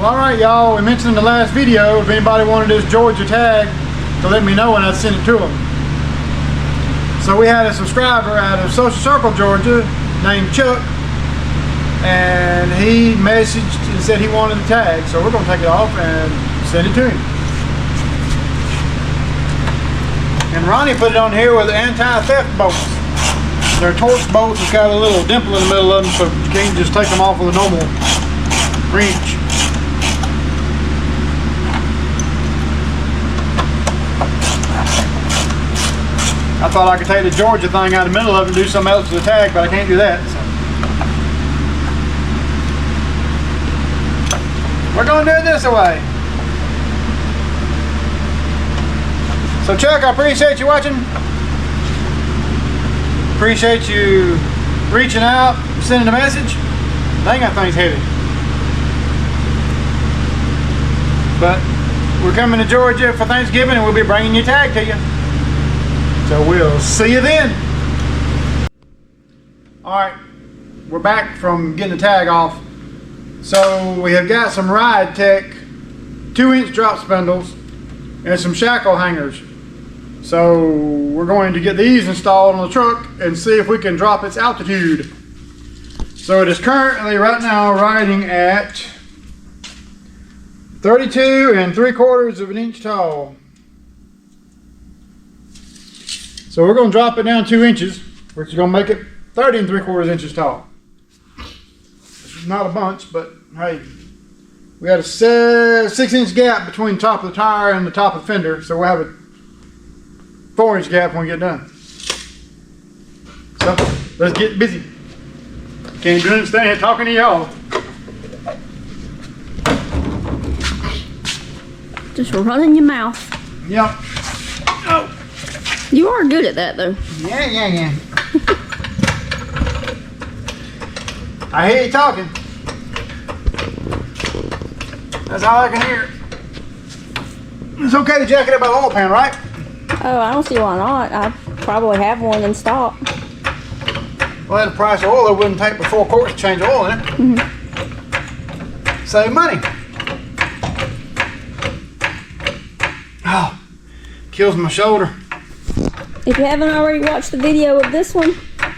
alright y'all, we mentioned in the last video if anybody wanted this Georgia tag to let me know and I'd send it to them. So we had a subscriber out of Social Circle, Georgia named Chuck, and he messaged and said he wanted the tag, so we're going to take it off and send it to him. And Ronnie put it on here with the anti-theft bolts. They're torch bolts, it's got a little dimple in the middle of them, so you can't just take them off with a normal wrench. I thought I could take the Georgia thing out of the middle of it and do something else to the tag, but I can't do that. So we're going to do it this way. So Chuck, I appreciate you watching. Appreciate you reaching out, sending a message. Dang, that thing's heavy. But we're coming to Georgia for Thanksgiving and we'll be bringing your tag to you. So we'll see you then. Alright, we're back from getting the tag off. So we have got some Ride Tech 2-inch drop spindles and some shackle hangers. So we're going to get these installed on the truck and see if we can drop its altitude. So it is currently right now riding at 32 3/4 of an inch tall. So we're going to drop it down 2 inches, which is going to make it 30 3/4 inches tall. It's not a bunch, but hey, we got a 6-inch gap between the top of the tire and the top of the fender, so we'll have a 4-inch gap when we get done. So let's get busy. Can't do anything, stand here talking to y'all. Just running your mouth. Yep. Oh. You are good at that though. Yeah. I hear you talking. That's all I can hear. It's okay to jack it up by the oil pan, right? Oh, I don't see why not. I probably have one in stock. Well, at the price of oil, it wouldn't take but 4 quarts to change oil in it. Save money. Oh, kills my shoulder. If you haven't already watched the video of this one,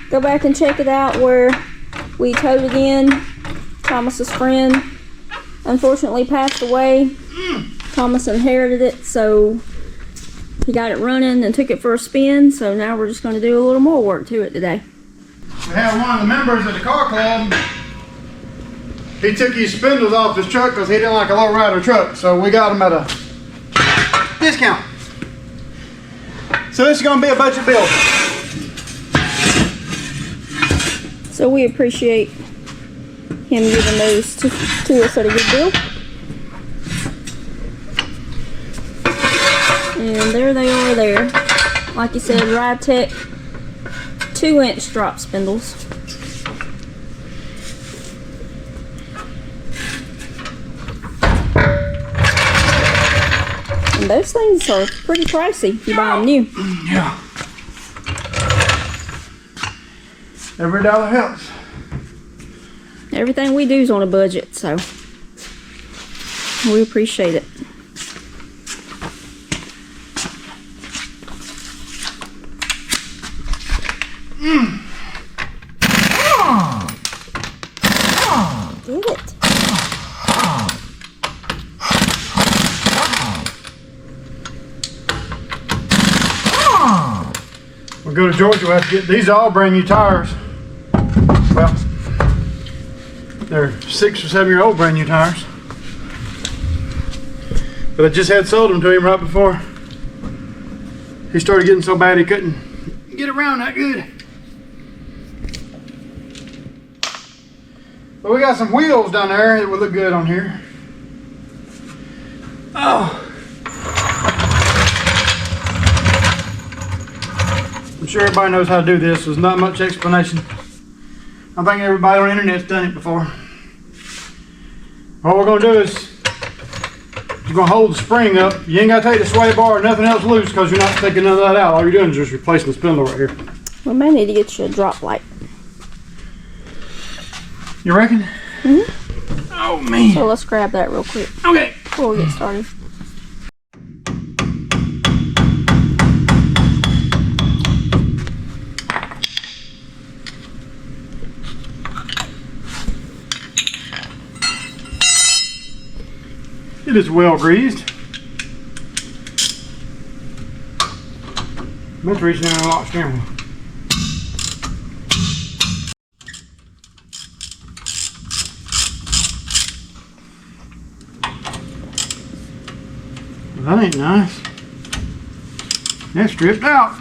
go back and check it out where we towed it in. Thomas's friend unfortunately passed away. Thomas inherited it, so he got it running and took it for a spin. So now we're just going to do a little more work to it today. We have one of the members of the car club. He took his spindles off his truck because he didn't like a low rider truck. So we got him at a discount. So this is going to be a budget build. So we appreciate him giving those to us at a good deal. And there they are there. Like you said, Ride Tech 2-inch drop spindles. And those things are pretty pricey if you buy them new. Yeah. Every dollar helps. Everything we do is on a budget, so we appreciate it. Get it. We'll go to Georgia, we'll have to get these all brand new tires. Well, they're 6 or 7 year old brand new tires. But I just had sold them to him right before he started getting so bad he couldn't get around that good. But we got some wheels down there that would look good on here. Oh. I'm sure everybody knows how to do this. There's not much explanation. I think everybody on the internet's done it before. All we're going to do is you're going to hold the spring up. You ain't got to take the sway bar or nothing else loose because you're not taking none of that out. All you're doing is just replacing the spindle right here. We may need to get you a drop light. You reckon? Mm-hmm. Oh man. So let's grab that real quick Okay. before we get started. It is well greased. Let's reach down and unlock the steering wheel. That ain't nice. That's stripped out.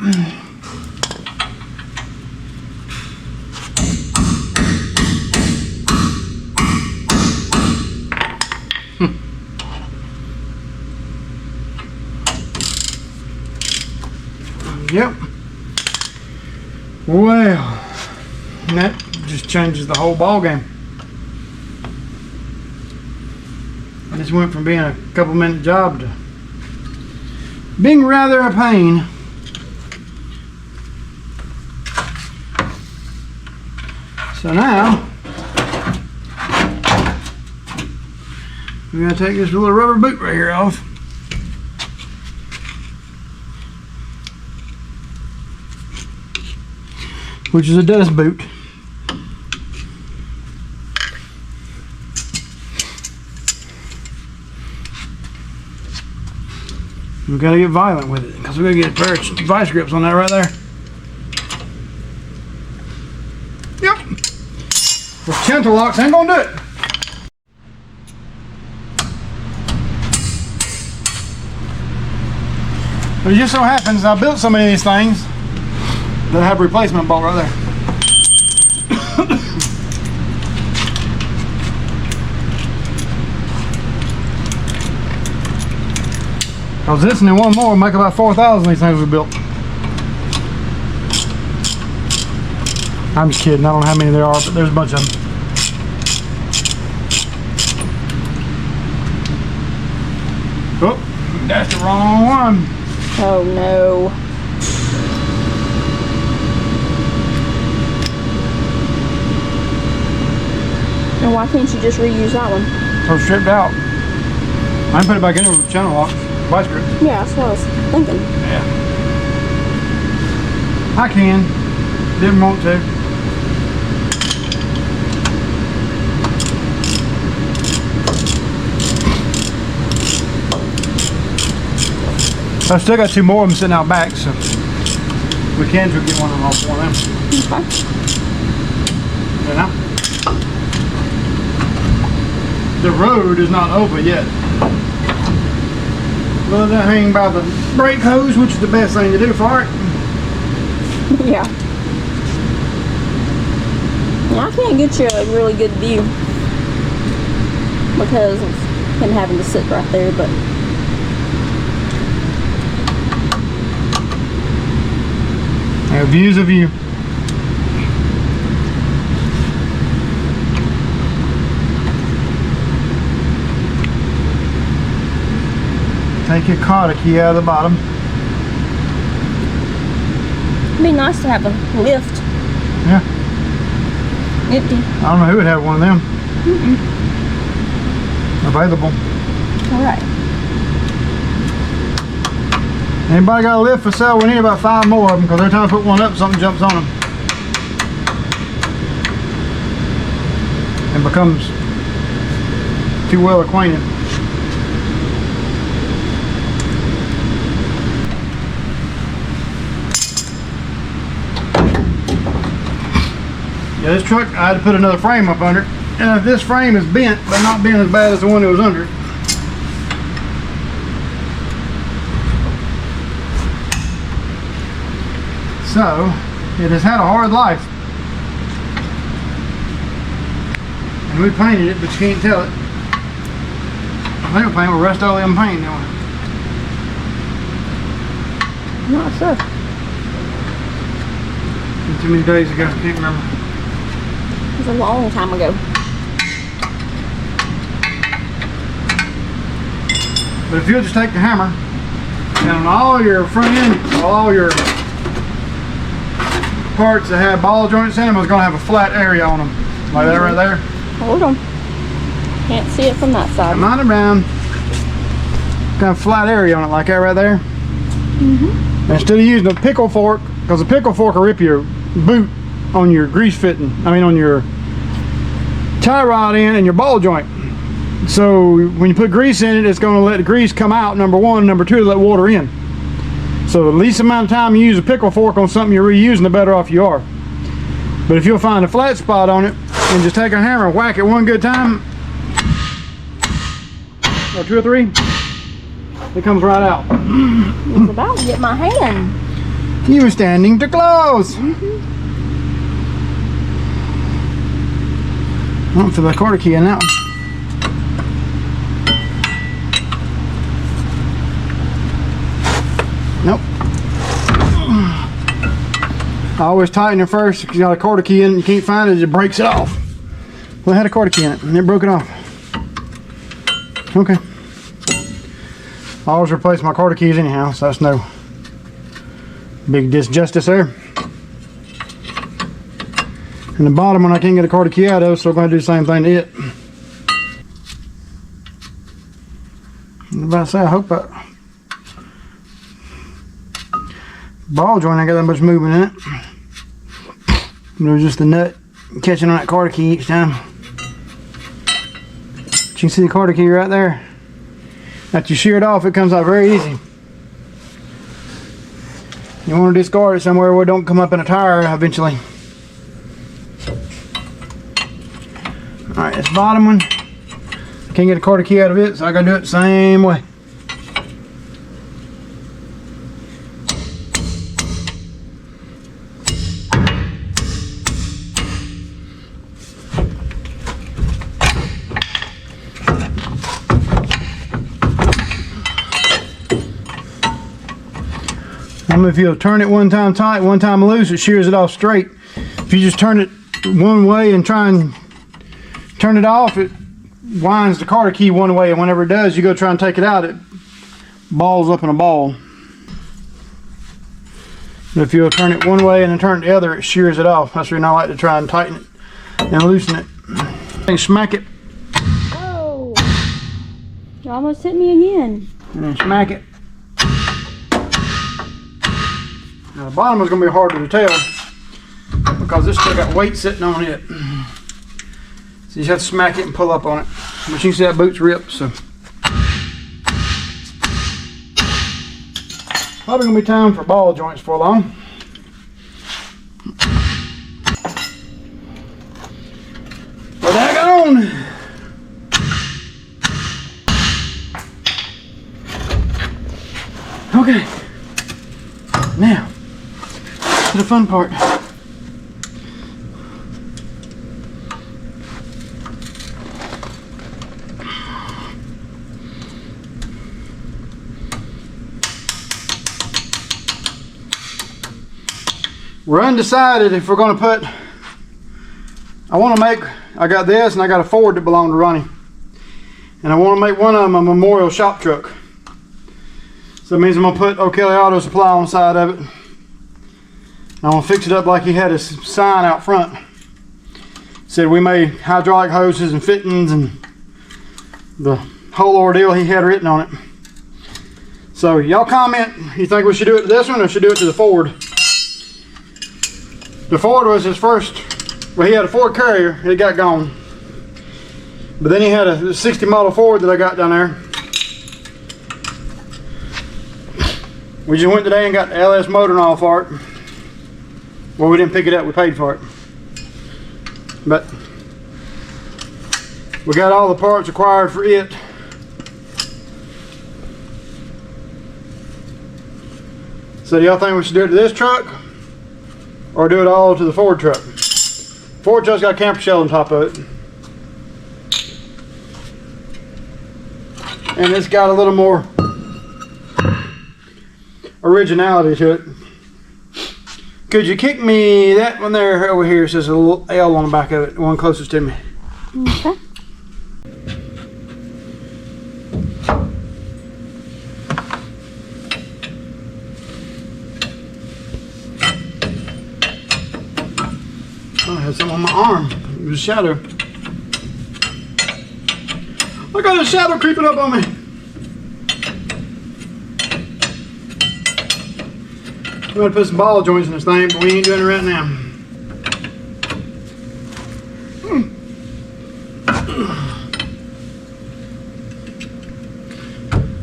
Yep. Well, that just changes the whole ball game. This went from being a couple minute job to being rather a pain. So now we're gonna take this little rubber boot right here off. Which is a dust boot. We've got to get violent with it because we're going to get a pair of vice grips on that right there. Yep. With gentle locks ain't going to do it. But it just so happens I built so many of these things that I have a replacement bolt right there. Cause this and then one more will make about 4,000 of these things we built. I'm just kidding, I don't know how many there are, but there's a bunch of them. Oh, that's the wrong one. Oh no. And why can't you just reuse that one? So stripped out. I can put it back in with channel locks, vice grip. Yeah, that's what I was thinking. Yeah. I can. Didn't want to. I've still got two more of them sitting out back, so we can get one of them off one of them. Okay. You know? The road is not open yet. Well, they're hanging by the brake hose, which is the best thing to do for it. Yeah. I can't get you a really good view because of him having to sit right there, but Yeah, views of you. Take your cotter key out of the bottom. it'd be nice to have a lift. Yeah. Empty. I don't know who would have one of them. Available. Alright. Anybody got a lift for sale? We need about 5 more of them because every time I put one up, something jumps on them. And becomes too well acquainted. Yeah, this truck, I had to put another frame up under it. And if this frame is bent, but not bent as bad as the one that was under it. So, it has had a hard life. And we painted it, but you can't tell it. I think we're painting with Rust-Oleum paint now. I'm not sure. Too many days ago, I can't remember. It was a long time ago. But if you'll just take the hammer, and on all your front end, all your parts that have ball joints in them is going to have a flat area on them. Like that right there. Hold on. Can't see it from that side. Come on around. Kind of flat area on it like that right there. Instead of using a pickle fork, because a pickle fork will rip your boot on your grease fitting, on your tie rod in and your ball joint. So when you put grease in it, it's going to let the grease come out, number one. Number two, let water in. So the least amount of time you use a pickle fork on something you're reusing, the better off you are. But if you'll find a flat spot on it and just take a hammer and whack it one good time, or two or three, it comes right out. I was about to get my hand. You were standing too close. I don't feel the quarter key in that one. Nope. I always tighten it first because you got a quarter key in it and you can't find it, it breaks it off. Well, it had a quarter key in it and it broke it off. Okay. I always replace my quarter keys anyhow, so that's no big disjustice there. And the bottom one I can't get a quarter key out of, so we're going to do the same thing to it. I was about to say, I hope that ball joint ain't got that much movement in it. It was just the nut catching on that quarter key each time. But you can see the quarter key right there. After you shear it off, it comes out very easy. You want to discard it somewhere where it don't come up in a tire eventually. Alright, this bottom one, can't get a quarter key out of it, so I gotta do it the same way. If you'll turn it one time tight, one time loose, it shears it off straight. If you just turn it one way and try and turn it off, it winds the quarter key one way, and whenever it does, you go try and take it out, it balls up in a ball. And if you'll turn it one way and then turn it the other, it shears it off. That's the reason I like to try and tighten it and loosen it. And smack it. Oh! You almost hit me again. And then smack it. Now the bottom is going to be harder to tell because this still got weight sitting on it. So you just have to smack it and pull up on it. But you can see that boot's ripped, so. Probably going to be time for ball joints for long. Well, daggone! Okay. Now, to the fun part. We're undecided if we're going to put, I got this and I got a Ford that belonged to Ronnie. And I want to make one of them a memorial shop truck. So that means I'm going to put O'Kelly Auto Supply on the side of it. I want to fix it up like he had a sign out front. Said we made hydraulic hoses and fittings and the whole ordeal he had written on it. So y'all comment, you think we should do it to this one or should do it to the Ford? The Ford was his first, well, he had a Ford Carrier, it got gone. But then he had a 60 model Ford that I got down there. We just went today and got the LS motor and all for it. Well, we didn't pick it up, we paid for it. But we got all the parts required for it. So do y'all think we should do it to this truck? Or do it all to the Ford truck? Ford truck's got a camper shell on top of it. And it's got a little more originality to it. Could you kick me that one there over here? It says a little L on the back of it, the one closest to me. Okay. Oh, I had something on my arm. It was a shadow. I got a shadow creeping up on me. I'm gonna put some ball joints in this thing, but we ain't doing it right now.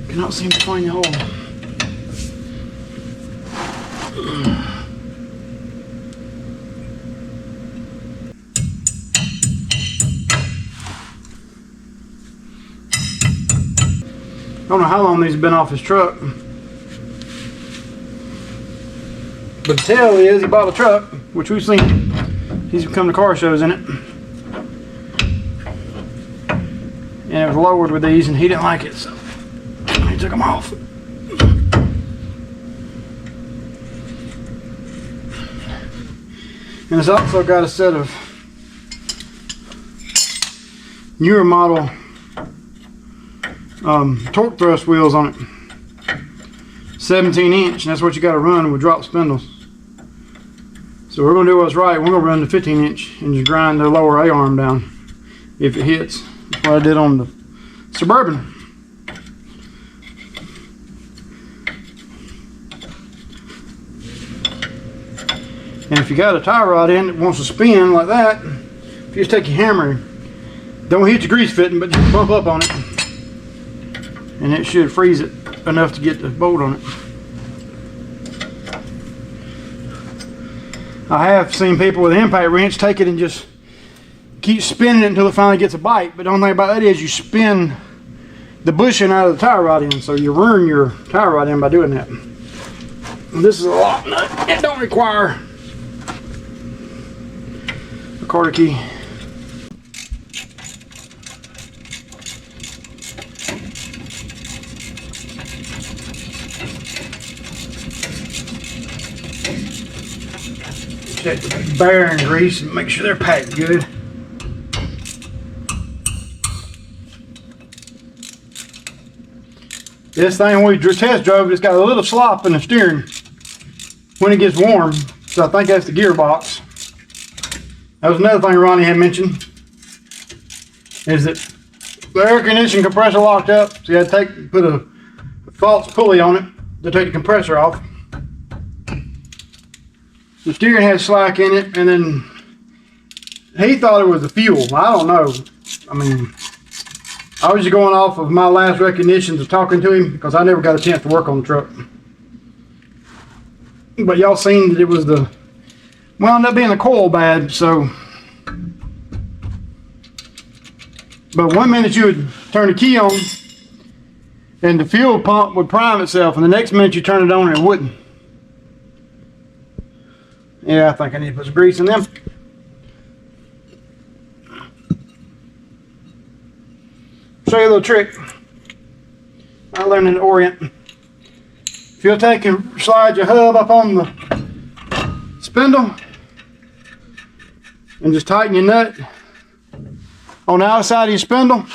Cannot seem to find the hole. I don't know how long these have been off his truck. But the tell is he bought a truck, which we've seen. He's come to car shows in it. And it was lowered with these and he didn't like it, so he took them off. And it's also got a set of newer model torque thrust wheels on it. 17 inch, and that's what you got to run with drop spindles. So we're going to do what's right. We're going to run the 15 inch and just grind the lower A-arm down if it hits. That's what I did on the Suburban. And if you got a tie rod in that wants to spin like that, if you just take your hammer, don't hit your grease fitting, but just bump up on it, and it should freeze it enough to get the bolt on it. I have seen people with an impact wrench take it and just keep spinning it until it finally gets a bite, but the only thing about that is you spin the bushing out of the tie rod end, so you ruin your tie rod end by doing that. And this is a lock nut. It don't require a quarter key. Check the bearing grease and make sure they're packed good. This thing, when we test drove, it's got a little slop in the steering when it gets warm, so I think that's the gearbox. That was another thing Ronnie had mentioned, is that the air conditioning compressor locked up, so you had to put a false pulley on it to take the compressor off. The steering had slack in it, and then he thought it was the fuel. I don't know. I mean, I was just going off of my last recognitions of talking to him because I never got a chance to work on the truck. But y'all seen that it was the, wound up being the coil bad, so. But one minute you would turn the key on and the fuel pump would prime itself, and the next minute you turn it on and it wouldn't. Yeah, I think I need to put some grease in them. Show you a little trick I learned in the Orient. If you'll take and slide your hub up on the spindle and just tighten your nut on the outside of your spindle,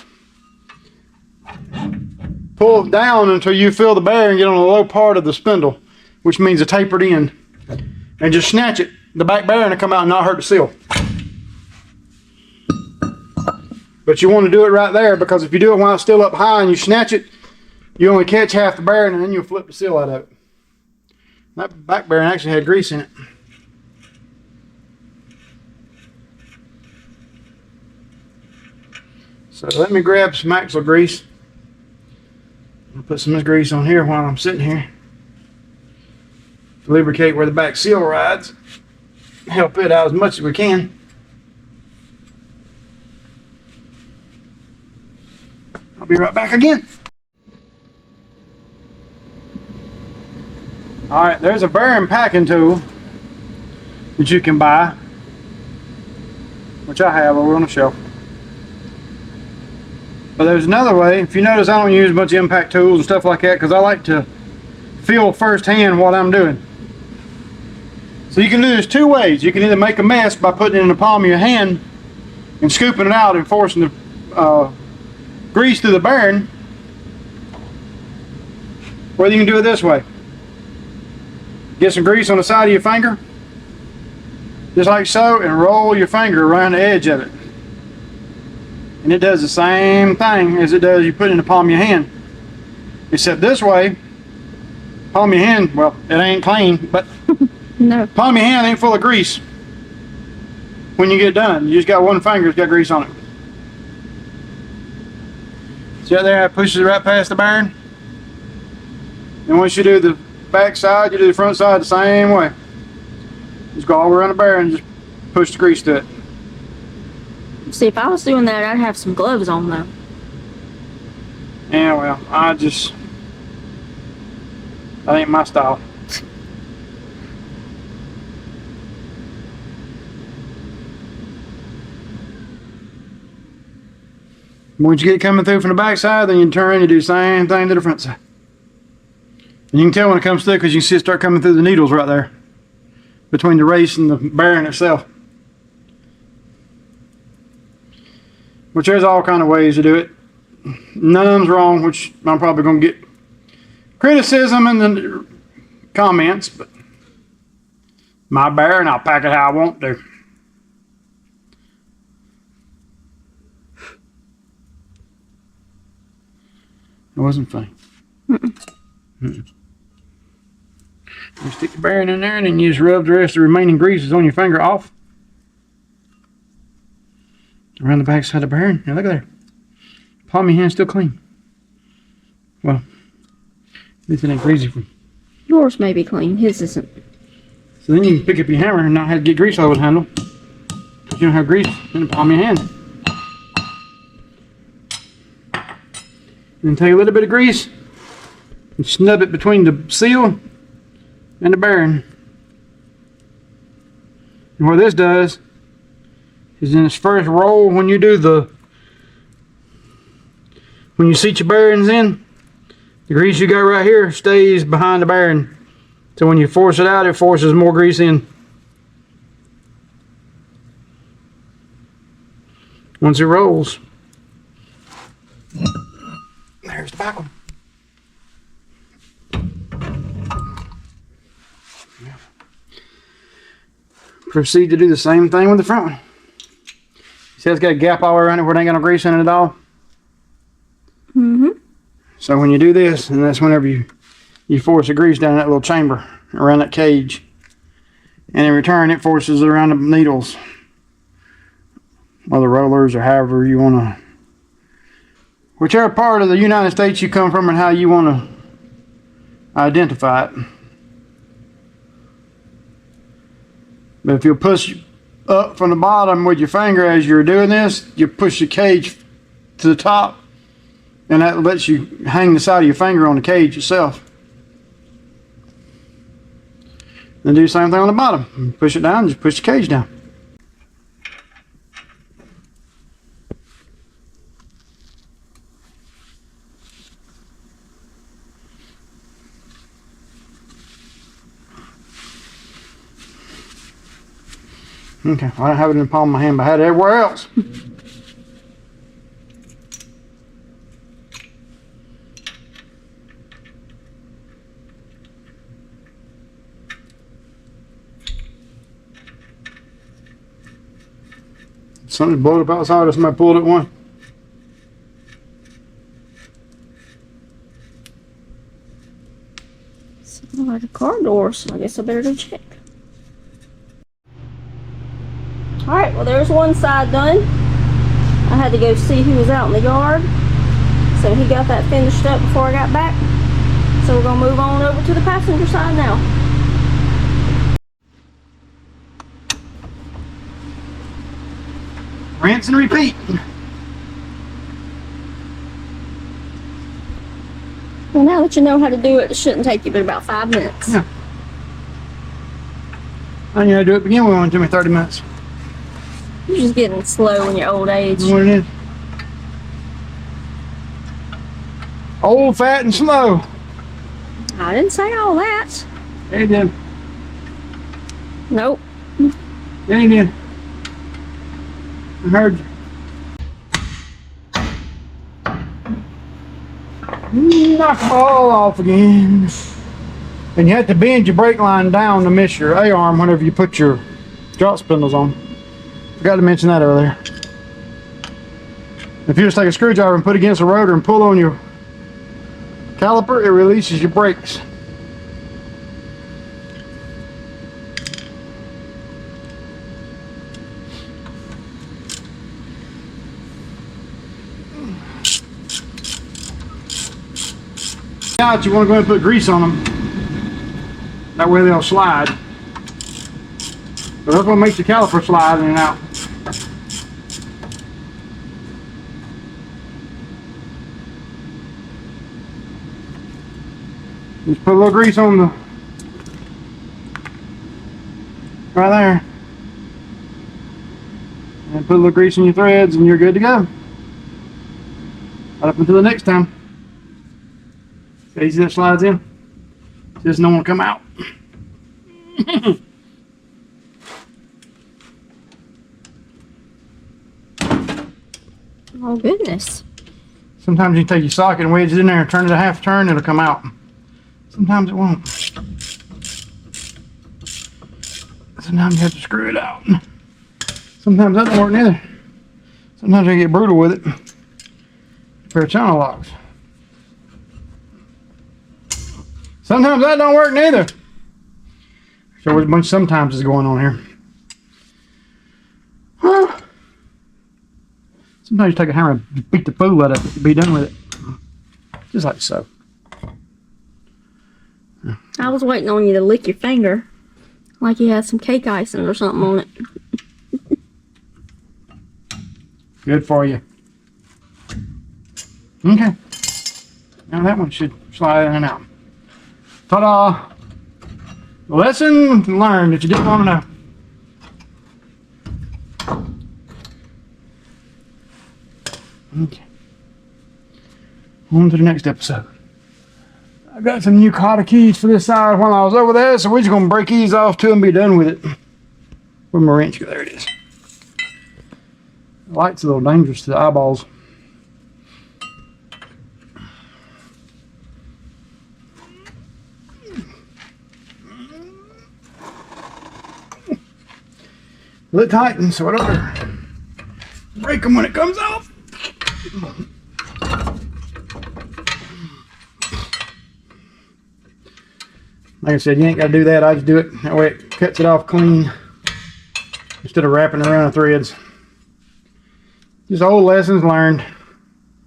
pull it down until you feel the bearing get on the low part of the spindle, which means a tapered end. And just snatch it. The back bearing will come out and not hurt the seal. But you want to do it right there, because if you do it while it's still up high and you snatch it, you only catch half the bearing and then you'll flip the seal out of it. That back bearing actually had grease in it. So let me grab some axle grease. I'll put some of this grease on here while I'm sitting here. Lubricate where the back seal rides. Help it out as much as we can. I'll be right back again. Alright, there's a bearing packing tool that you can buy, which I have over on the shelf. But there's another way. If you notice, I don't use a bunch of impact tools and stuff like that because I like to feel firsthand what I'm doing. So you can do this two ways. You can either make a mess by putting it in the palm of your hand and scooping it out and forcing the grease through the bearing, or you can do it this way. Get some grease on the side of your finger, just like so, and roll your finger around the edge of it. and it does the same thing as it does you put it in the palm of your hand. Except this way, palm of your hand, well, it ain't clean, but No. palm of your hand ain't full of grease. When you get done, you just got one finger that's got grease on it. See out there, it pushes it right past the bearing. And once you do the back side, you do the front side the same way. Just go all around the bearing and just push the grease to it. See, if I was doing that, I'd have some gloves on though. Yeah, well, that ain't my style. Once you get coming through from the back side, then you turn and you do the same thing to the front side. And you can tell when it comes through because you can see it start coming through the needles right there between the race and the bearing itself. Which there's all kind of ways to do it. None of them's wrong, which I'm probably going to get criticism in the comments, but my bearing, I'll pack it how I want to. It wasn't funny. You stick the bearing in there and then you just rub the rest of the remaining greases on your finger off. Around the back side of the bearing. Now look at there. Palm of your hand's still clean. Well, at least it ain't greasy from. Yours may be clean, his isn't. So then you can pick up your hammer and not have to get grease all over the handle. You don't have grease in the palm of your hand. And then take a little bit of grease and snub it between the seal and the bearing. And what this does is in its first roll, when you seat your bearings in, the grease you got right here stays behind the bearing. So when you force it out, it forces more grease in. Once it rolls. There's the back one. Proceed to do the same thing with the front one. See, it's got a gap all around it where it ain't got no grease in it at all. So when you do this, and that's whenever you force the grease down that little chamber around that cage, and in return it forces it around the needles or the rollers or however you want to, whichever part of the United States you come from and how you want to identify it. But if you push up from the bottom with your finger as you're doing this, you push the cage to the top, and that lets you hang the side of your finger on the cage itself. Then do the same thing on the bottom. Push it down, just push the cage down. Okay, well, I don't have it in the palm of my hand, but I had it everywhere else. Something blowed up outside or somebody pulled it one. Something like a car door, so I guess I better go check. Alright, well there's one side done. I had to go see who was out in the yard. So he got that finished up before I got back. So we're going to move on over to the passenger side now. Rinse and repeat. Well, now that you know how to do it, it shouldn't take you but about 5 minutes. Yeah. I knew how to do it begin with, it took me 30 minutes. You're just getting slow in your old age. That's what it is. Old, fat, and slow. I didn't say all that. Yeah, you did. Nope. Yeah, you did. I heard you. Knock them all off again. And you have to bend your brake line down to miss your A-arm whenever you put your drop spindles on. Forgot to mention that earlier. If you just take a screwdriver and put it against the rotor and pull on your caliper, it releases your brakes. Now you want to go ahead and put grease on them. That way they'll slide. So that's what makes the caliper slide in and out. Just put a little grease on the right there, and put a little grease in your threads, and you're good to go. Right up until the next time. See how easy that slides in. Just don't want to come out. Oh goodness. Sometimes you take your socket and wedge it in there and turn it a half turn, it'll come out. Sometimes it won't. Sometimes you have to screw it out. Sometimes that don't work neither. Sometimes I get brutal with it. A pair of channel locks. Sometimes that don't work neither. So there's a bunch of sometimes is going on here. Sometimes you take a hammer and beat the fool out of it to be done with it. Just like so. I was waiting on you to lick your finger like you had some cake icing or something on it. Good for you. Okay. Now that one should slide in and out. Ta-da! Lesson learned that you didn't want to know. Okay. On to the next episode. I got some new cotter keys for this side while I was over there, so we're just going to break these off too and be done with it. Where'd my wrench go? There it is. The light's a little dangerous to the eyeballs. Let it tighten so I don't break them when it comes off. Like I said, you ain't got to do that. I just do it. That way it cuts it off clean instead of wrapping around the threads. Just old lessons learned.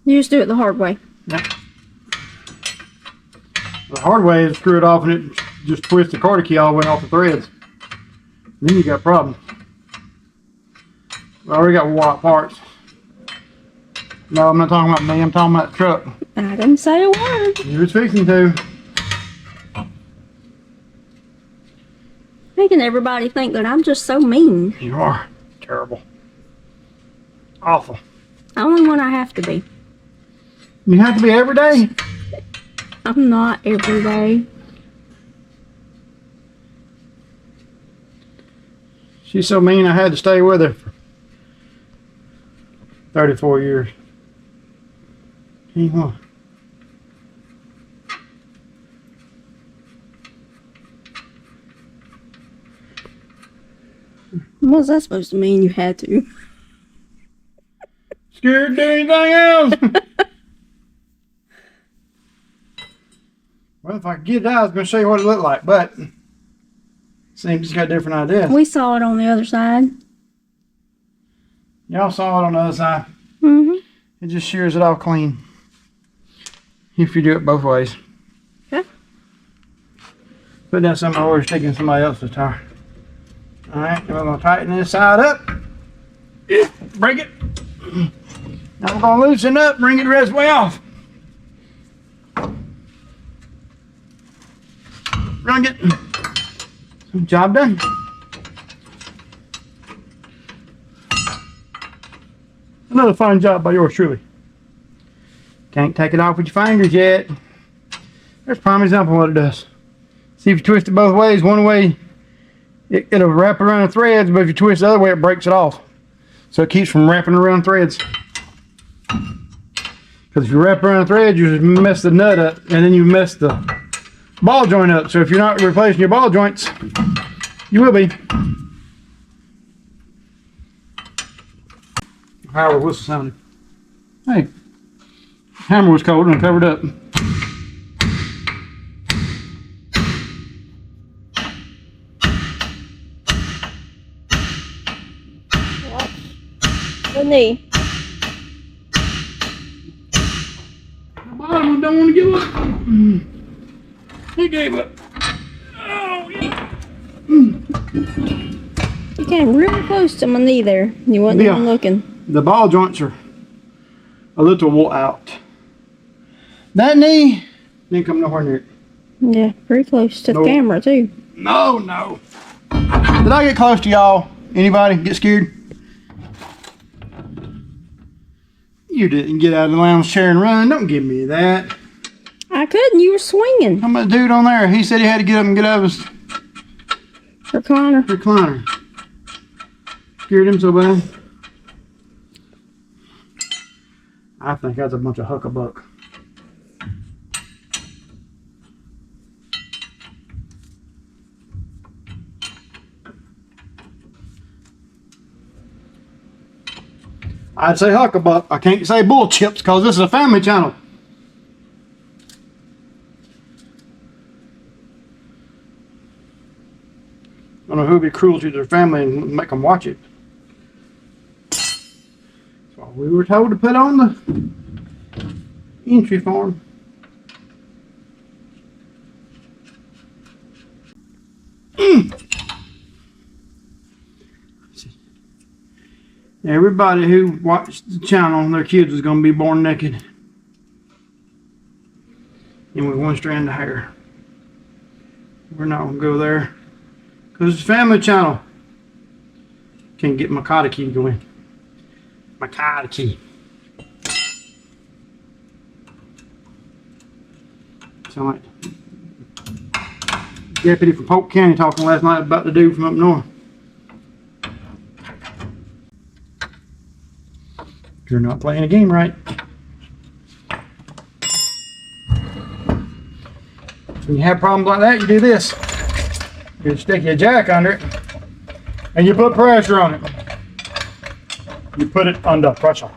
You just do it the hard way. Yep. The hard way is screw it off and it just twists the cotter key all the way off the threads. Then you got a problem. I already got wore out parts. No, I'm not talking about me. I'm talking about the truck. I didn't say a word. You was fixing to. Making everybody think that I'm just so mean. You are terrible. Awful. Only when I have to be. You have to be every day. I'm not every day. She's so mean I had to stay with her for 34 years. What? What's that supposed to mean? You had to? Scared to do anything else? Well, if I could get it out, I was going to show you what it looked like, but seems it's got different ideas. We saw it on the other side. Y'all saw it on the other side. Mm-hmm. It just shears it off clean. If you do it both ways. Okay. Put down some of ours, taking somebody else's tire. Alright, we're going to tighten this side up. Break it. Now we're going to loosen up, bring it the rest way off. Run it. Job done. Another fine job by yours truly. Can't take it off with your fingers yet. There's a prime example of what it does. See if you twist it both ways. One way it'll wrap around the threads, but if you twist the other way it breaks it off. So it keeps from wrapping around threads. Because if you wrap around the threads, you just mess the nut up and then you mess the ball joint up. So if you're not replacing your ball joints, you will be. How our whistle sounded. Hey, hammer was cold and covered up. The knee. The bottom don't want to give up. He gave up. Oh, yeah. You came really close to my knee there. You wasn't Yeah. even looking. The ball joints are a little wore out. That knee didn't come nowhere near it. Yeah, pretty close to the No. camera too. No, no. Did I get close to y'all? Anybody get scared? You didn't get out of the lounge chair and run. Don't give me that. I couldn't. You were swinging. How about the dude on there? He said he had to get up and get out of his Recliner. recliner. Scared him so bad. I think that's a bunch of huckabuck. I'd say huckabuck. I can't say bull chips because this is a family channel. I don't know who would be cruel to their family and make them watch it. So we were told to put on the entry form. Everybody who watched the channel, their kids was going to be born naked. And with one strand of hair. We're not going to go there. Because it's a family channel. Can't get my Makata key going. Makata key. Sound like deputy from Polk County talking last night about the dude from up north. You're not playing a game right. When you have problems like that, you do this. You stick your jack under it, and you put pressure on it. You put it under pressure.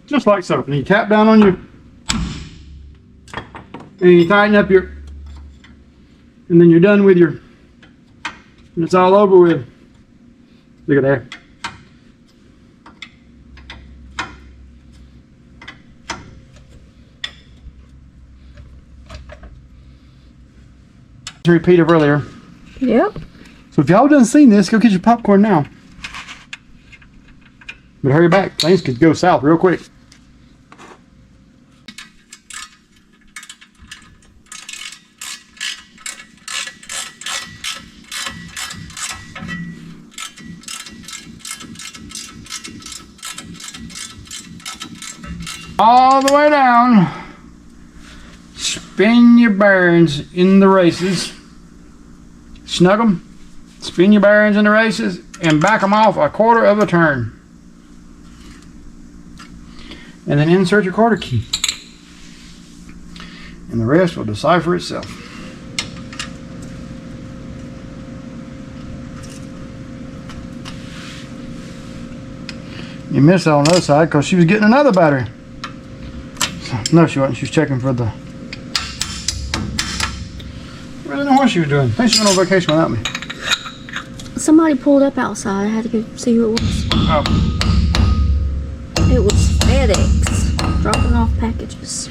Just like so. And you tap down on your, and you tighten up your, and then you're done with your, and it's all over with. Look at that. Repeat of earlier. Yep. So if y'all done seen this, go get your popcorn now. But hurry back. Things could go south real quick. All the way down. Spin your bearings in the races. Snug them. Spin your bearings in the races and back them off a quarter of a turn. And then insert your quarter key. And the rest will decipher itself. You missed that on the other side because she was getting another battery. No, she wasn't. She was checking for the... I really don't know what she was doing. I think she went on vacation without me. Somebody pulled up outside. I had to go see who it was. Oh. It was FedEx dropping off packages.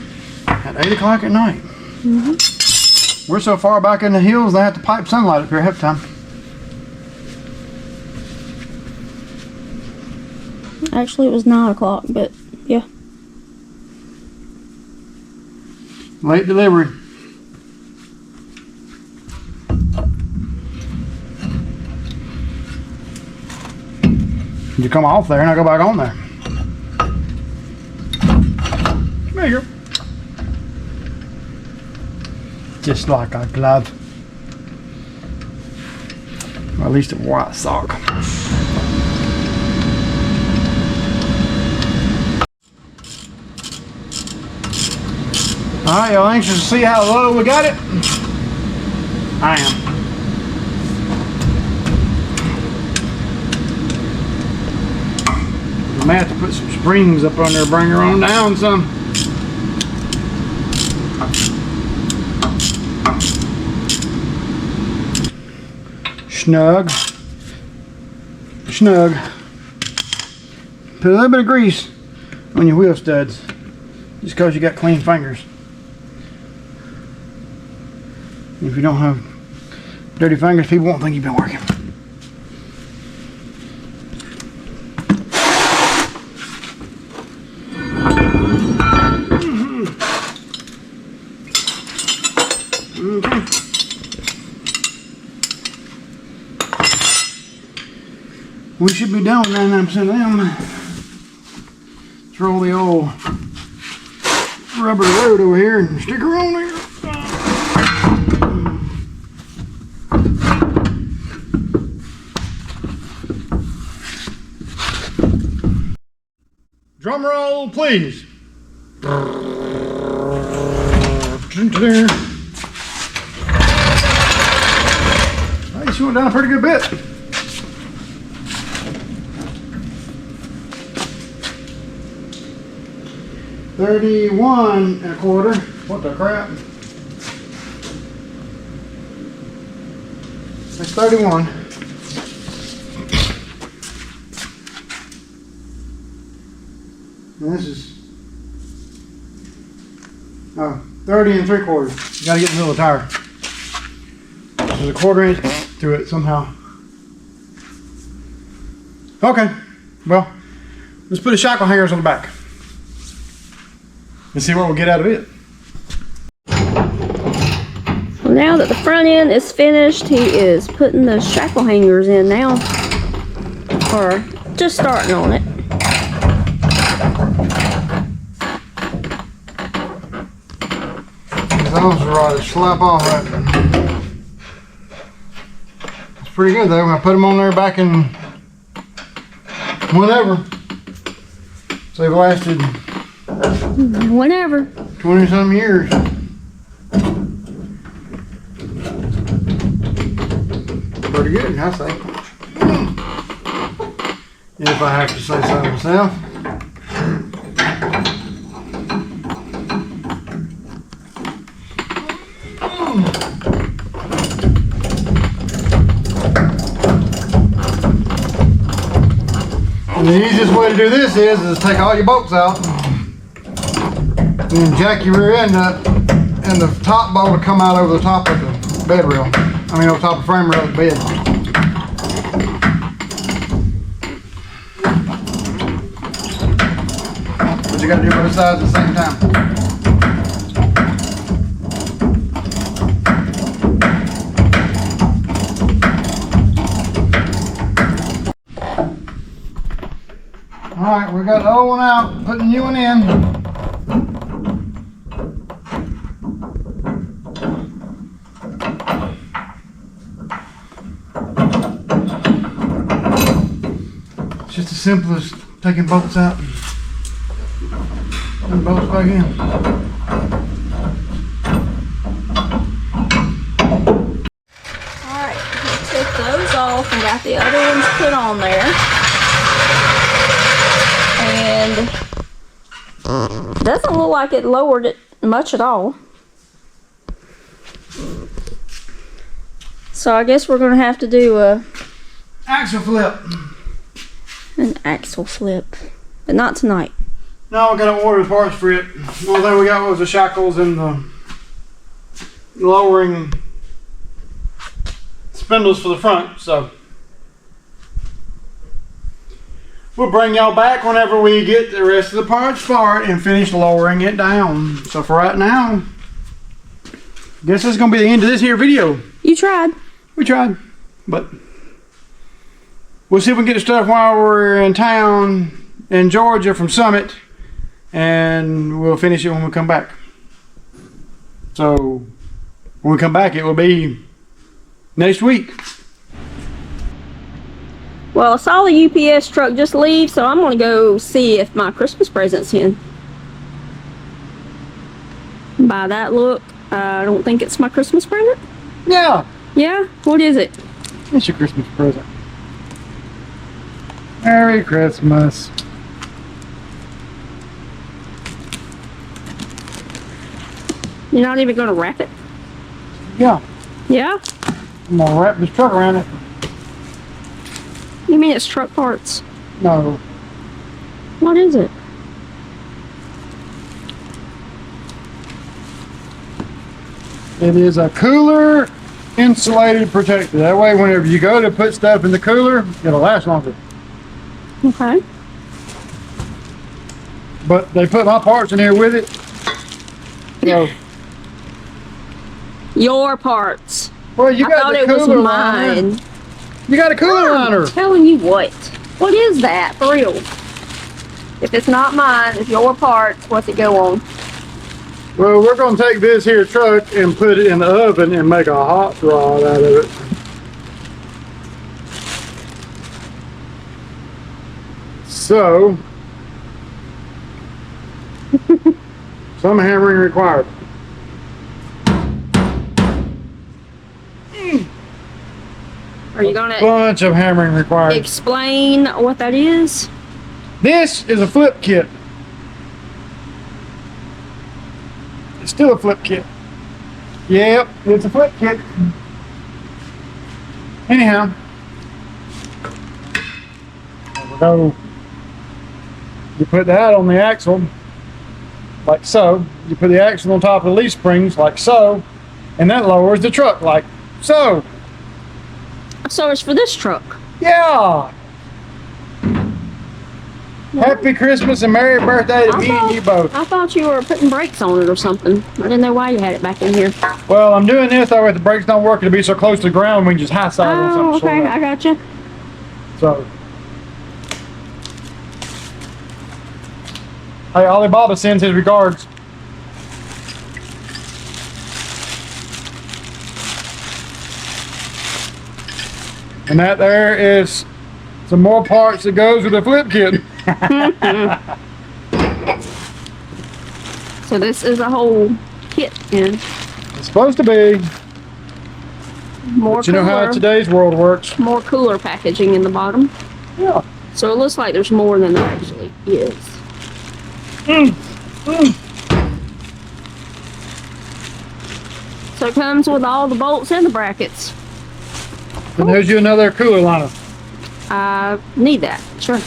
At 8 o'clock at night. Mm-hmm. We're so far back in the hills, they have to pipe sunlight up here ahead of time. Actually, it was 9 o'clock, but yeah. Late delivery. You come off there and I go back on there. There you go. Just like a glove. Or at least a white sock. Alright, y'all anxious to see how low we got it? I am. I may have to put some springs up on there, bring her on down some. Snug. Snug. Put a little bit of grease on your wheel studs, just because you got clean fingers. If you don't have dirty fingers, people won't think you've been working. Okay. We should be done with 99% of them. Let's roll the old rubber road over here and stick her on there. Drum roll, please. Well, she went down a pretty good bit. $31.25. What the crap? That's 31. And this is 30 3/4. You gotta get in the middle of the tire. There's a 1/4 inch to it somehow. Okay, well, let's put the shackle hangers on the back and see what we'll get out of it. Well, now that the front end is finished, he is putting the shackle hangers in now, or just starting on it. Those are right to slap off right there. It's pretty good though. When I put them on there back in whenever, so they've lasted Whenever. 20-some years. Pretty good, I think. If I have to say so myself. And the easiest way to do this is take all your bolts out and jack your rear end up, and the top bolt will come out over the top of the bed rail. I mean, over the top of the frame rail of the bed. But you got to do both sides at the same time. Alright, we got the old one out, putting the new one in. It's just as simple as taking bolts out and putting bolts back in. Alright, took those off and got the other ones put on there. And doesn't look like it lowered it much at all. So I guess we're gonna have to do Axle flip. an axle flip, but not tonight. No, we gotta order the parts for it. The only thing we got was the shackles and the lowering spindles for the front, so we'll bring y'all back whenever we get the rest of the parts for it and finish lowering it down. So for right now, I guess that's gonna be the end of this here video. You tried. We tried, but we'll see if we can get the stuff while we're in town in Georgia from Summit, and we'll finish it when we come back. So when we come back, it will be next week. Well, I saw the UPS truck just leave, so I'm gonna go see if my Christmas present's in. By that look, I don't think it's my Christmas present. Yeah, Yeah? What is it? it's your Christmas present. Merry Christmas. You're not even gonna wrap it? Yeah. Yeah? I'm gonna wrap this truck around it. You mean it's truck parts? No. What is it? It is a cooler insulated protector. That way whenever you go to put stuff in the cooler, it'll last longer. Okay. But they put my parts in here with it. So, Your parts. well, you I got thought the it was cooler liner. mine. You got a cooler liner. I'm telling you what. What is that for real? If it's not mine, it's your parts. What's it go on? Well, we're gonna take this here truck and put it in the oven and make a hot rod out of it. So, some hammering required. Are you gonna Bunch of hammering required. explain what that is? This is a flip kit. It's still a flip kit. Yep, it's a flip kit. Anyhow, there we go. You put that on the axle, like so. You put the axle on top of the leaf springs, like so, and that lowers the truck, like so. So it's for this truck. Yeah. Happy Christmas and Merry Birthday to me and you both. I thought you were putting brakes on it or something. I didn't know why you had it back in here. Well, I'm doing this though if the brakes don't work, it'll be so close to the ground we can just high side on Oh, something. okay, I got you. So, hey, Alibaba sends his regards. And that there is some more parts that goes with the flip kit. So this is a whole kit in. It's supposed to be. More But you know how cooler, today's world works. more cooler packaging in the bottom. Yeah. So it looks like there's more than there actually is. So it comes with all the bolts and the brackets. And there's you another cooler liner. I need that, sure.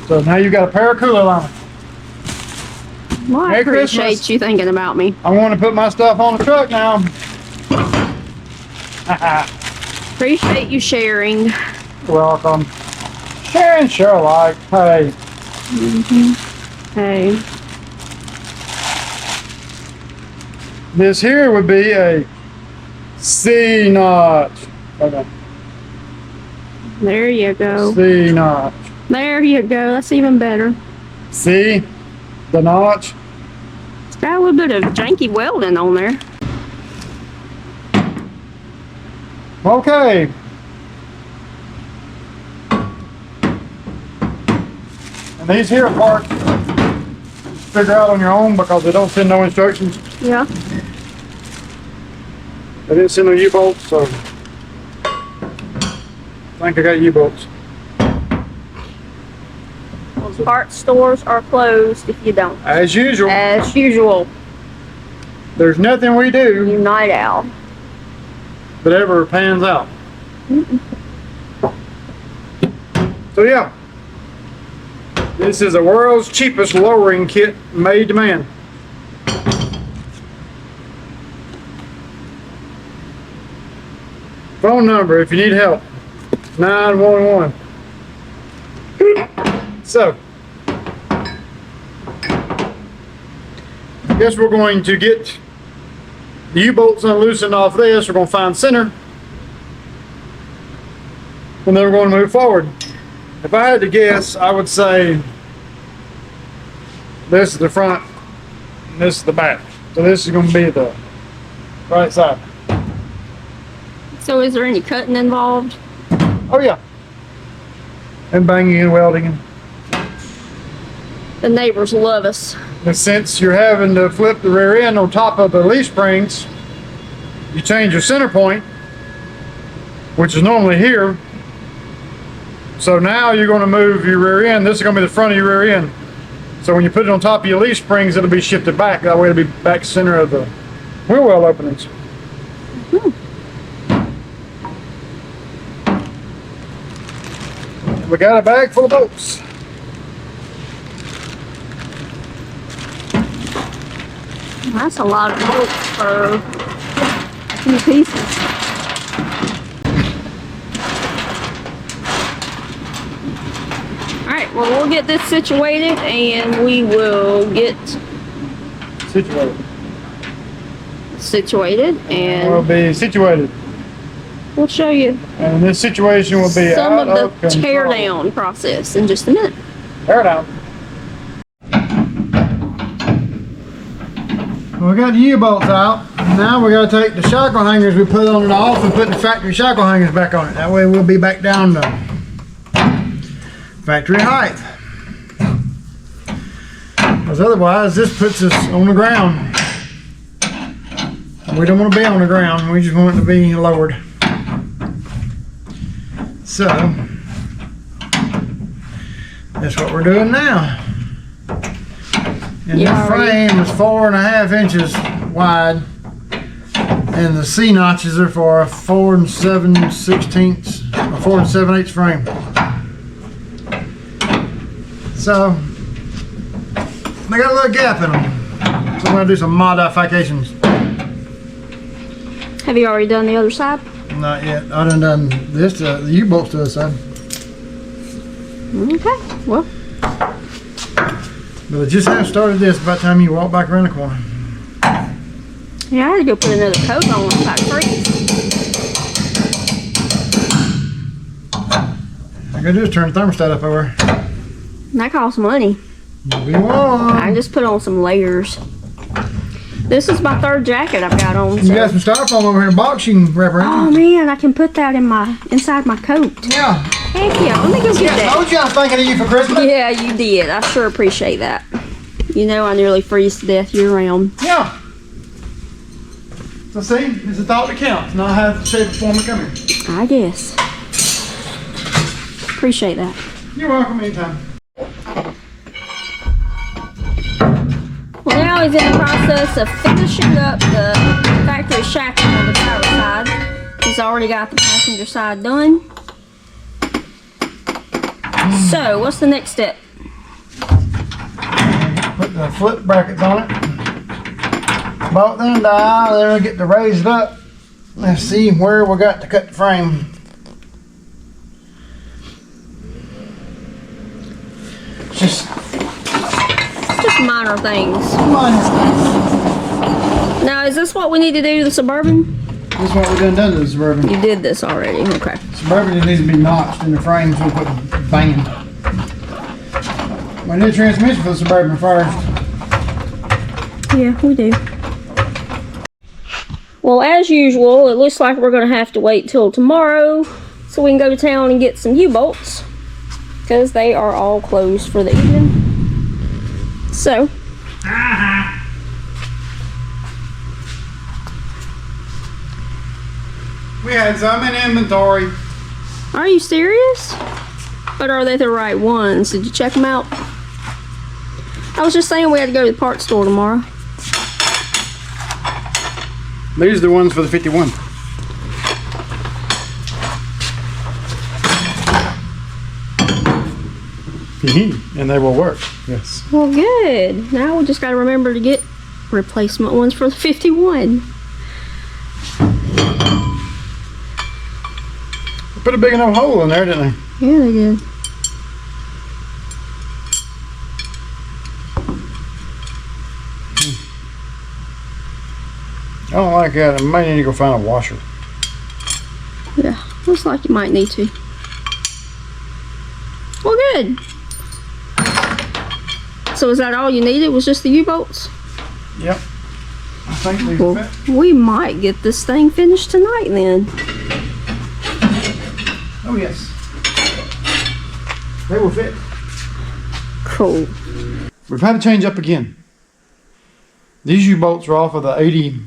So now you got a pair of cooler liners. Well, I Merry appreciate Christmas. you thinking about me. I want to put my stuff on the truck now. Appreciate you sharing. You're welcome. Share and share alike. Hey, Hey, this here would be a C notch. Okay. there you go. C notch. There you go. That's even better. See the notch? It's got a little bit of janky welding on there. Okay. And these here parts, figure out on your own because they don't send no instructions. Yeah. They didn't send no U-bolts, so I think I got U-bolts. Well, parts stores are closed if you don't. As usual, As usual, there's nothing we do you night owl. that ever pans out. So yeah, this is the world's cheapest lowering kit made to man. Phone number if you need help, 911. So, I guess we're going to get the U-bolts unloosened off this. We're going to find center. And then we're going to move forward. If I had to guess, I would say this is the front and this is the back. So this is going to be the right side. So is there any cutting involved? Oh yeah. And banging and welding. And The neighbors love us. since you're having to flip the rear end on top of the leaf springs, you change your center point, which is normally here. So now you're going to move your rear end. This is going to be the front of your rear end. So when you put it on top of your leaf springs, it'll be shifted back. That way it'll be back center of the wheel well openings. We got a bag full of bolts. That's a lot of bolts for a few pieces. Alright, well, we'll get this situated and we will get situated and We'll be situated. we'll show you And this situation will be some out of the tear control. down process in just a minute. Tear down. Well, we got the U-bolts out. Now we got to take the shackle hangers we put on it off and put the factory shackle hangers back on it. That way we'll be back down to factory height. Because otherwise this puts us on the ground. We don't want to be on the ground. We just want it to be lowered. So that's what we're doing now. And You the already- frame is 4.5 inches wide, and the C notches are for a 4 7/16, a 4 7/8 frame. So they got a little gap in them, so I'm gonna do some modifications. Have you already done the other side? Not yet. I done this, the U-bolts to the side, Okay, well, but I just haven't started this. By the time you walk back around the corner. yeah, I had to go put another coat on when I freeze. All I gotta do is turn the thermostat up over. That costs money. We won. I just put on some layers. This is my third jacket I've got on. You got So. some styrofoam over here in a box you can wrap Oh around. man, I can put that in inside my coat. Yeah. Heck yeah, let me go get Yeah, I that. told you I was thinking of you for Christmas. Yeah, you did. I sure appreciate that. You know I nearly freeze to death year round. Yeah. So see, it's a thought that counts, not how the shape of form of coming. I guess. Appreciate that. You're welcome anytime. Well, now he's in the process of finishing up the factory shackle on the driver's side. He's already got the passenger side done. So, what's the next step? Put the flip brackets on it. Bolt them dial, then we'll get to raise it up. Let's see where we got to cut the frame. Just Just minor things. minor. Now, is this what we need to do to the Suburban? This is what we done to the Suburban. You did this already. Okay. Suburban just needs to be notched in the frame so we put banging. We need a transmission for the Suburban first. Yeah, we do. Well, as usual, it looks like we're going to have to wait till tomorrow so we can go to town and get some U-bolts because they are all closed for the evening. So, We had some in inventory. are you serious? But are they the right ones? Did you check them out? I was just saying we had to go to the parts store tomorrow. These are the ones for the 51. And they will work. Yes. Well, good. Now we just got to remember to get replacement ones for the 51. Put a big enough hole in there, didn't they? Yeah, they did. I don't like that. I might need to go find a washer. Yeah, looks like you might need to. Well, good. So is that all you needed? Was just the U-bolts? Yep. I think these Well, fit. we might get this thing finished tonight then. Oh, yes. They will fit. Cool. We've had to change up again. These U-bolts are off of the 80.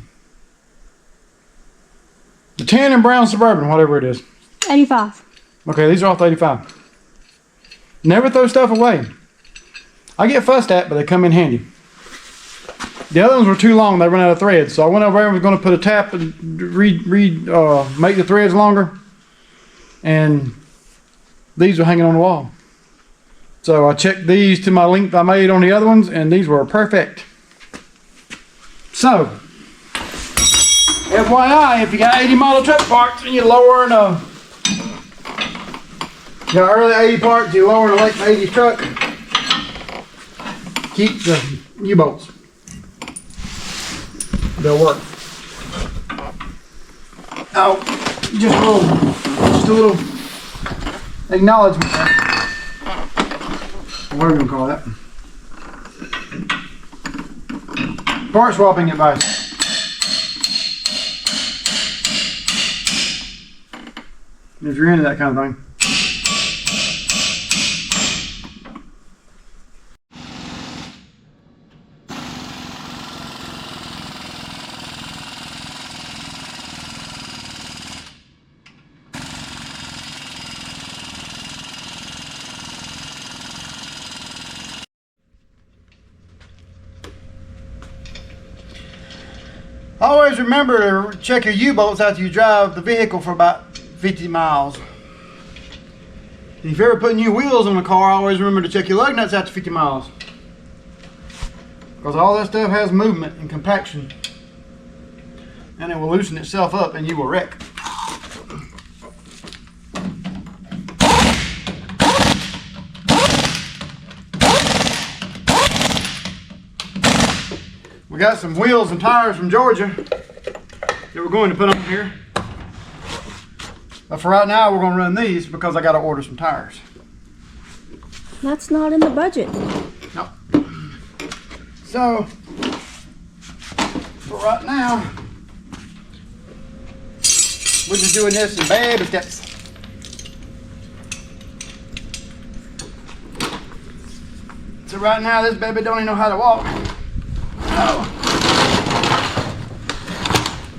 The tan and brown Suburban, whatever it is. 85. Okay, these are off the 85. Never throw stuff away. I get fussed at, but they come in handy. The other ones were too long, they ran out of threads. So I went over there and was gonna put a tap and make the threads longer. And these were hanging on the wall. So I checked these to my length I made on the other ones, and these were perfect. So, FYI, if you got 80 model truck parts and you're lowering you got early 80 parts, you're lowering a late 80 truck, keep the U-bolts. They'll work. Oh, just a little acknowledgement. What are we gonna call that? Part swapping advice. If you're into that kind of thing. Always remember to check your U-bolts after you drive the vehicle for about 50 miles. If you're ever putting new wheels on the car, always remember to check your lug nuts after 50 miles. Because all that stuff has movement and compaction. And it will loosen itself up and you will wreck. We got some wheels and tires from Georgia that we're going to put on here. But for right now, we're going to run these because I got to order some tires. That's not in the budget. No. So, for right now, we're just doing this in baby steps. So right now, this baby don't even know how to walk. Oh.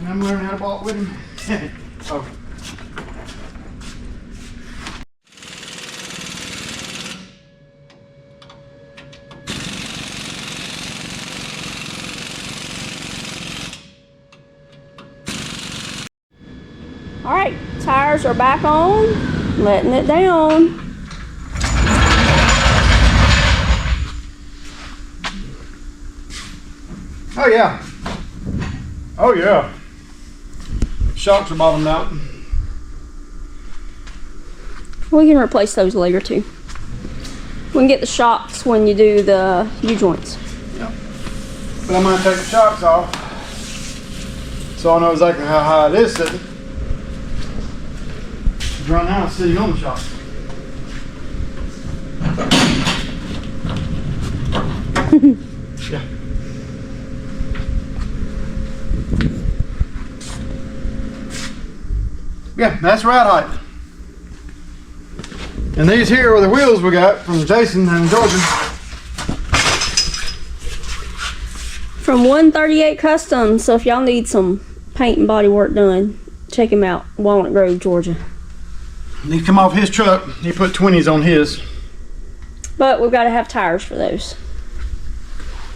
And I'm learning how to walk with him. Oh. All right, tires are back on, letting it down. Oh yeah. Oh yeah. Shocks are bottomed out. We can replace those later too. We can get the shocks when you do the U-joints. Yeah. But I'm gonna take the shocks off so I know exactly how high it is sitting. Right now it's sitting on the shocks. Yeah. Yeah, that's right height. And these here are the wheels we got from Jason in Georgia. From 138 Customs, so if y'all need some paint and body work done, check him out, Walnut Grove, Georgia. These come off his truck. He put 20s on his. But we've got to have tires for those.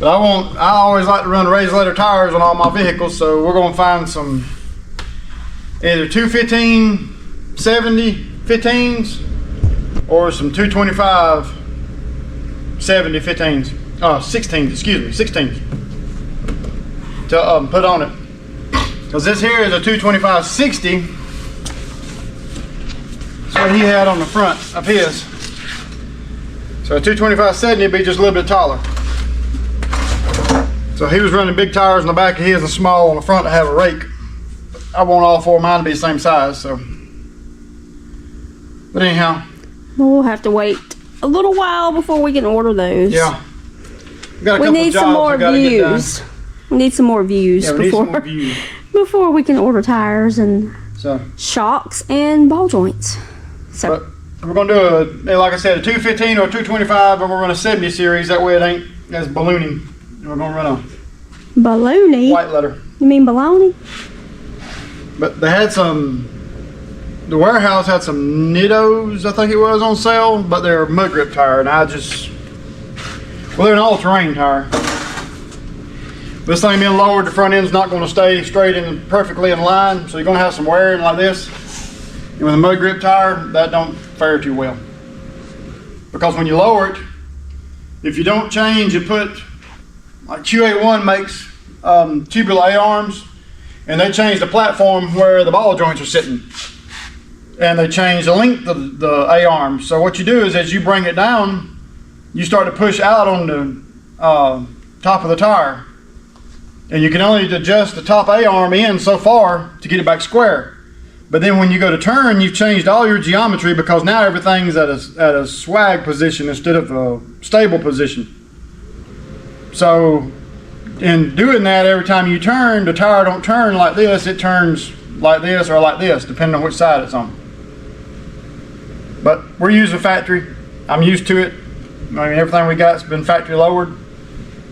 But I always like to run raised leather tires on all my vehicles, so we're gonna find some either 215 70 15s or some 225 70 15s. 16s, excuse me, 16s to put on it. Because this here is a 225 60. That's what he had on the front of his. So a 225 70 would be just a little bit taller. So he was running big tires in the back of his and small on the front to have a rake. I want all four of mine to be the same size, so. But anyhow. We'll have to wait a little while before we can order those. Yeah. We need some more views. We need some more views before we can order tires and shocks and ball joints. So. But we're gonna do like I said, a 215 or a 225, and we're gonna 70 series. That way it ain't as ballooning. We're gonna run a baloney. White letter. You mean baloney? But they had some. The warehouse had some Nittos, I think it was, on sale, but they're a mud grip tire, and they're an all-terrain tire. This thing being lowered, the front end's not going to stay straight and perfectly in line, so you're going to have some wearing like this. And with a mud grip tire, that don't fare too well. Because when you lower it, if you don't change and put, like QA1 makes tubular A-arms, and they change the platform where the ball joints are sitting. And they change the length of the A-arms. So what you do is as you bring it down, you start to push out on the top of the tire. And you can only adjust the top A-arm in so far to get it back square. But then when you go to turn, you've changed all your geometry because now everything's at a swag position instead of a stable position. So in doing that, every time you turn, the tire don't turn like this, it turns like this or like this, depending on which side it's on. But we're using factory. I'm used to it. I mean, everything we got's been factory lowered.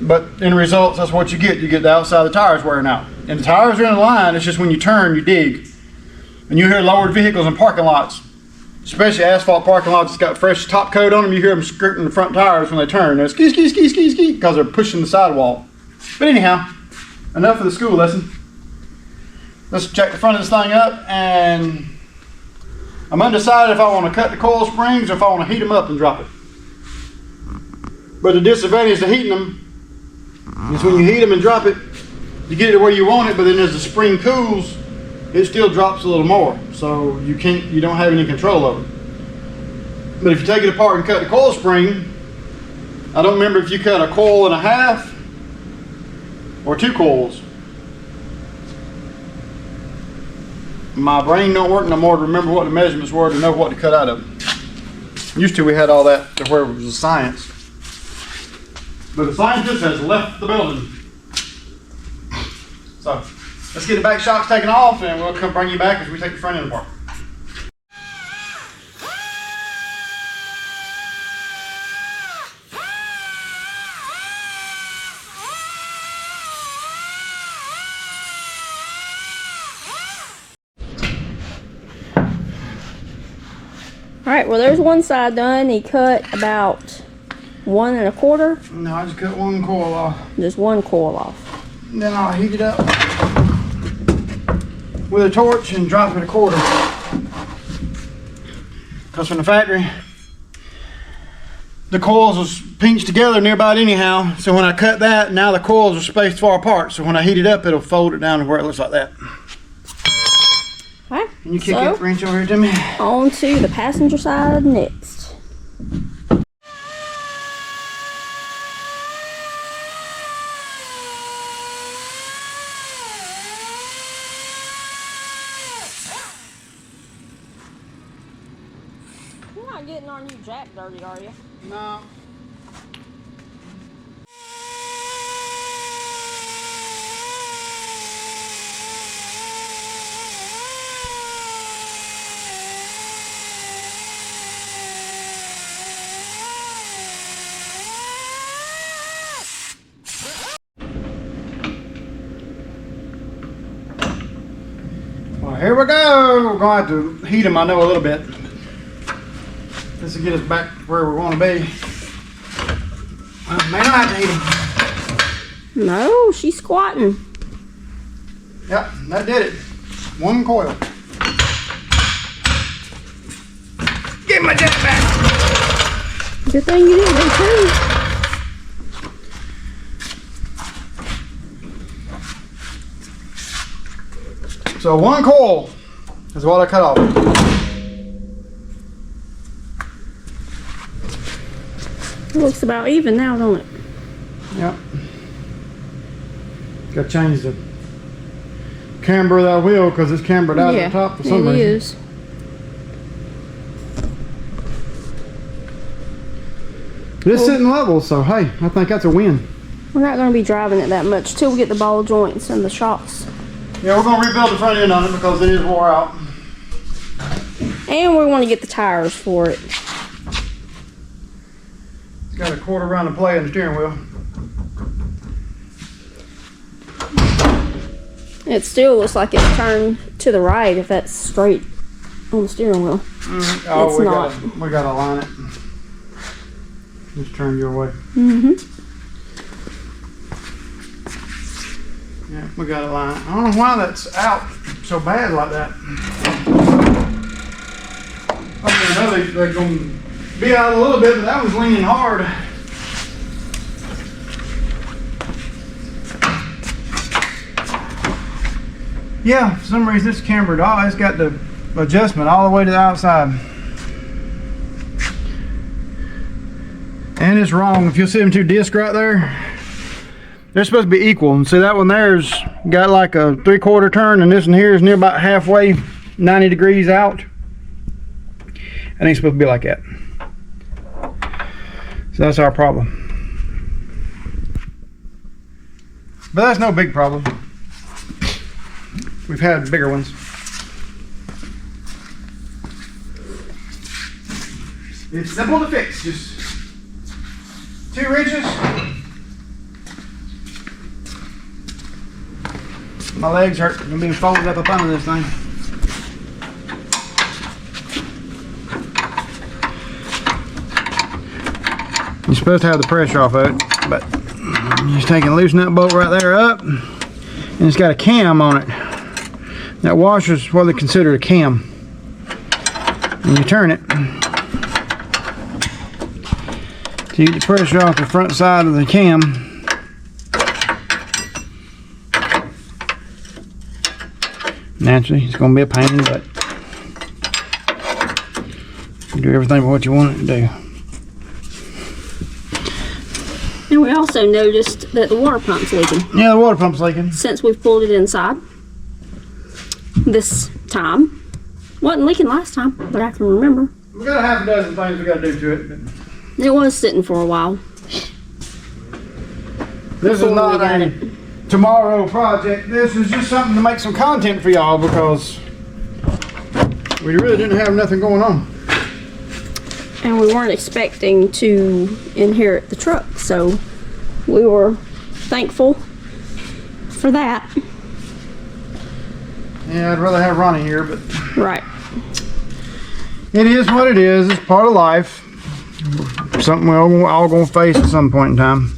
But in results, that's what you get. You get the outside of the tires wearing out. And the tires are in line, it's just when you turn, you dig. And you hear lowered vehicles in parking lots, especially asphalt parking lots that's got fresh top coat on them, you hear them skirting the front tires when they turn. They're ski, ski, ski, ski, ski, because they're pushing the sidewall. But anyhow, enough of the school lesson. Let's check the front of this thing up, and I'm undecided if I want to cut the coil springs or if I want to heat them up and drop it. But the disadvantage to heating them is when you heat them and drop it, you get it where you want it, but then as the spring cools, it still drops a little more. So you don't have any control over it. But if you take it apart and cut the coil spring, I don't remember if you cut a coil and a half or 2 coils. My brain don't work no more to remember what the measurements were to know what to cut out of it. Used to we had all that to where it was a science. But the scientist has left the building. So let's get the back shocks taken off and we'll come bring you back as we take the front end apart. Alright, well there's one side done. He cut about 1 1/4. No, I just cut 1 coil off. Just 1 coil off. Then I'll heat it up with a torch and drop it 1/4. Because from the factory, the coils was pinched together near about anyhow. So when I cut that, now the coils are spaced far apart. So when I heat it up, it'll fold it down to where it looks like that. Alright, Can you kick that wrench over here to me? on to the passenger side next. You're not getting our new jack dirty, are you? No. Well, here we go. We're going to have to heat them, I know, a little bit. This will get us back where we want to be. May not have to heat them. No, she's squatting. Yep, that did it. 1 coil. Give my jack back. Good thing you didn't do 2. So 1 coil is what I cut off. It looks about even now, don't it? Yep. Got to change the camber of that wheel because it's cambered out at the top for some reason. It is. It's sitting level, so hey, I think that's a win. We're not going to be driving it that much till we get the ball joints and the shocks. Yeah, we're going to rebuild the front end on it because it is wore out. And we want to get the tires for it. It's got a 1/4 round of play in the steering wheel. It still looks like it's turned to the right if that's straight on the steering wheel. Oh, It's not. We got to line it. Just turn your way. Mm-hmm. Yeah, we got a line. I don't know why that's out so bad like that. I know they're going to be out a little bit, but that was leaning hard. Yeah, for some reason this cambered. Oh, it's got the adjustment all the way to the outside. And it's wrong. If you'll see them two discs right there, they're supposed to be equal. And see, that one there's got like a 3/4 turn, and this one here is near about halfway, 90 degrees out. It ain't supposed to be like that. So that's our problem. But that's no big problem. We've had bigger ones. It's simple to fix. Just 2 wrenches. My legs hurt. I'm being folded up under this thing. You're supposed to have the pressure off of it, but you're just taking loosen that bolt right there up, and it's got a cam on it. That washer's what they consider a cam. And you turn it to get the pressure off the front side of the cam. Naturally, it's going to be a pain, but you do everything but what you want it to do. And we also noticed that the water pump's leaking. Yeah, the water pump's leaking. Since we've pulled it inside this time. Wasn't leaking last time, but I can remember. We got a half a dozen things we got to do to it. But it was sitting for a while. This is not a tomorrow project. This is just something to make some content for y'all because we really didn't have nothing going on. And we weren't expecting to inherit the truck, so we were thankful for that. Yeah, I'd rather have Ronnie here, but right. It is what it is. It's part of life. Something we're all going to face at some point in time.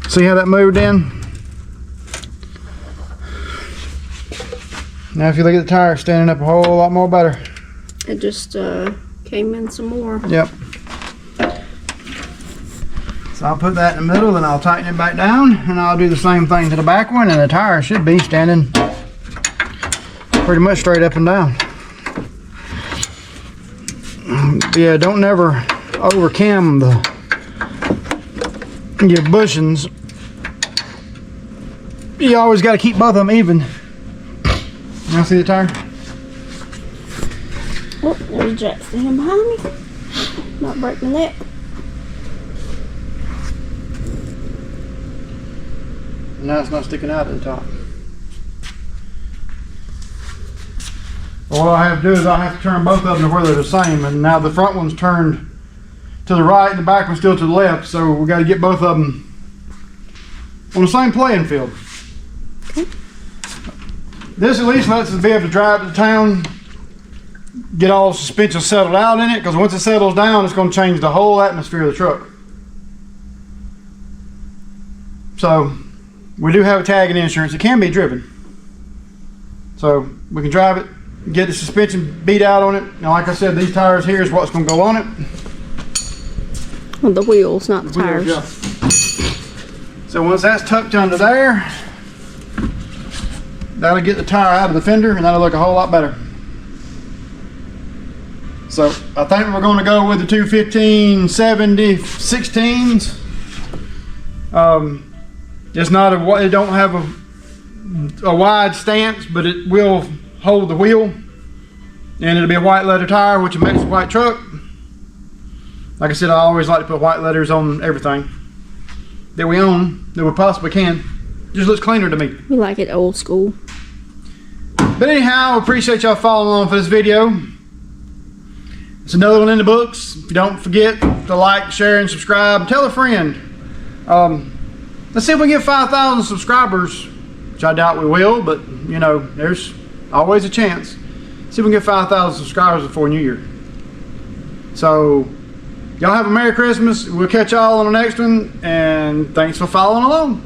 See how that moved in? Now if you look at the tire standing up a whole lot more better. It just came in some more. Yep. So I'll put that in the middle, then I'll tighten it back down, and I'll do the same thing to the back one, and the tire should be standing pretty much straight up and down. Yeah, don't never overcam your bushings. You always got to keep both of them even. Now see the tire? Oh, there's Jack standing behind me. Not break my neck. Now it's not sticking out at the top. All I have to do is I have to turn both of them to where they're the same, and now the front one's turned to the right and the back one's still to the left, so we got to get both of them on the same playing field. Okay. This at least lets us be able to drive to town, get all the suspension settled out in it, because once it settles down, it's going to change the whole atmosphere of the truck. So we do have a tag and insurance. It can be driven, so we can drive it, get the suspension beat out on it. Now, like I said, these tires here is what's going to go on it. Well, the wheels, not the tires. Wheels, yeah. So once that's tucked under there, that'll get the tire out of the fender, and that'll look a whole lot better. So I think we're going to go with the 215/70 16s. It's not a, it don't have a wide stance, but it will hold the wheel, and it'll be a white leather tire, which makes a white truck. Like I said, I always like to put white letters on everything that we own that we possibly can. Just looks cleaner to me. We like it old school. But anyhow, I appreciate y'all following along for this video. It's another one in the books. Don't forget to like, share, and subscribe. Tell a friend. Let's see if we get 5,000 subscribers, which I doubt we will, but you know, there's always a chance. See if we can get 5,000 subscribers before New Year. So y'all have a Merry Christmas. We'll catch y'all on the next one, and thanks for following along.